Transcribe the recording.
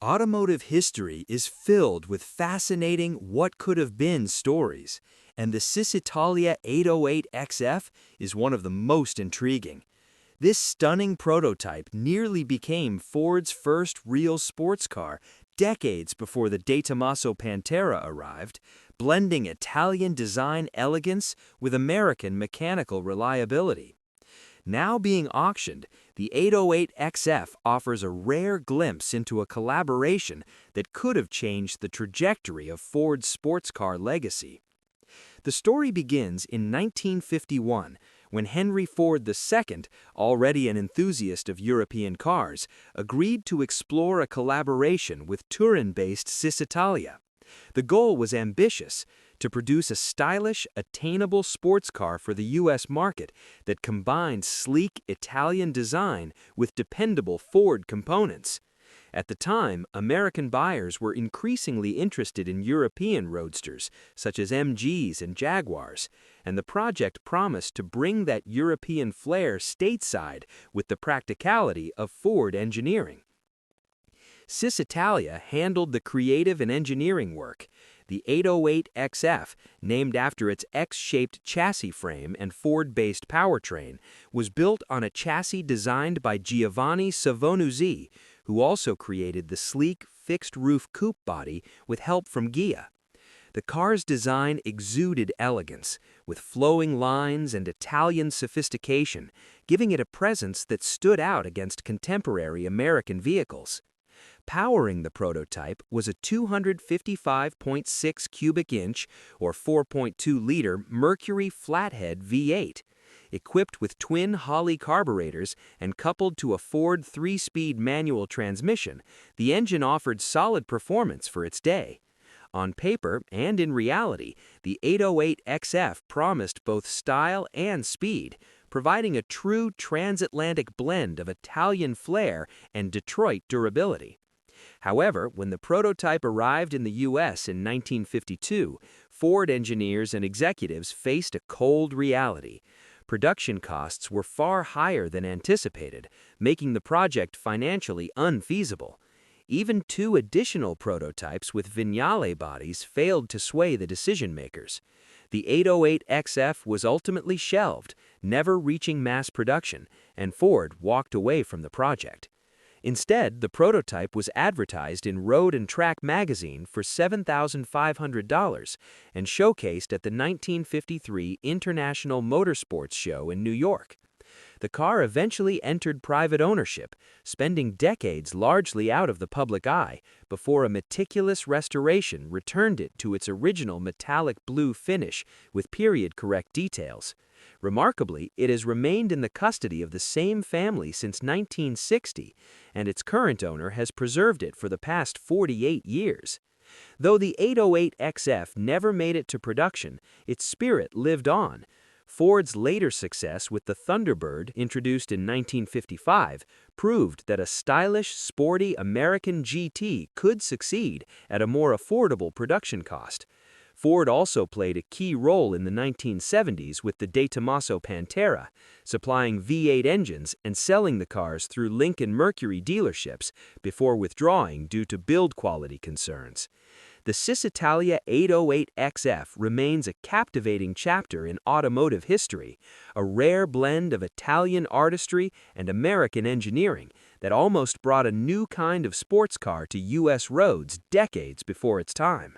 Automotive history is filled with fascinating what-could-have-been stories, and the Cisitalia 808XF is one of the most intriguing. This stunning prototype nearly became Ford's first real sports car decades before the Tomaso Pantera arrived, blending Italian design elegance with American mechanical reliability. Now being auctioned, the 808XF offers a rare glimpse into a collaboration that could have changed the trajectory of Ford's sports car legacy. The story begins in 1951, when Henry Ford II, already an enthusiast of European cars, agreed to explore a collaboration with Turin-based Cisitalia. The goal was ambitious: to produce a stylish, attainable sports car for the U.S. market that combined sleek Italian design with dependable Ford components. At the time, American buyers were increasingly interested in European roadsters, such as MGs and Jaguars, and the project promised to bring that European flair stateside with the practicality of Ford engineering. Cisitalia handled the creative and engineering work. The 808XF, named after its X-shaped chassis frame and Ford-based powertrain, was built on a chassis designed by Giovanni Savonuzzi, who also created the sleek, fixed-roof coupe body with help from Ghia. The car's design exuded elegance, with flowing lines and Italian sophistication, giving it a presence that stood out against contemporary American vehicles. Powering the prototype was a 255.6 cubic inch or 4.2-liter Mercury flathead V8. Equipped with twin Holley carburetors and coupled to a Ford 3-speed manual transmission, the engine offered solid performance for its day. On paper and in reality, the 808XF promised both style and speed, providing a true transatlantic blend of Italian flair and Detroit durability. However, when the prototype arrived in the U.S. in 1952, Ford engineers and executives faced a cold reality. Production costs were far higher than anticipated, making the project financially unfeasible. Even two additional prototypes with Vignale bodies failed to sway the decision-makers. The 808XF was ultimately shelved, never reaching mass production, and Ford walked away from the project. Instead, the prototype was advertised in Road and Track magazine for $7,500 and showcased at the 1953 International Motorsports Show in New York. The car eventually entered private ownership, spending decades largely out of the public eye before a meticulous restoration returned it to its original metallic blue finish with period-correct details. Remarkably, it has remained in the custody of the same family since 1960, and its current owner has preserved it for the past 48 years. Though the 808XF never made it to production, its spirit lived on. Ford's later success with the Thunderbird, introduced in 1955, proved that a stylish, sporty American GT could succeed at a more affordable production cost. Ford also played a key role in the 1970s with the Tomaso Pantera, supplying V8 engines and selling the cars through Lincoln Mercury dealerships before withdrawing due to build quality concerns. The Cisitalia 808XF remains a captivating chapter in automotive history, a rare blend of Italian artistry and American engineering that almost brought a new kind of sports car to U.S. roads decades before its time.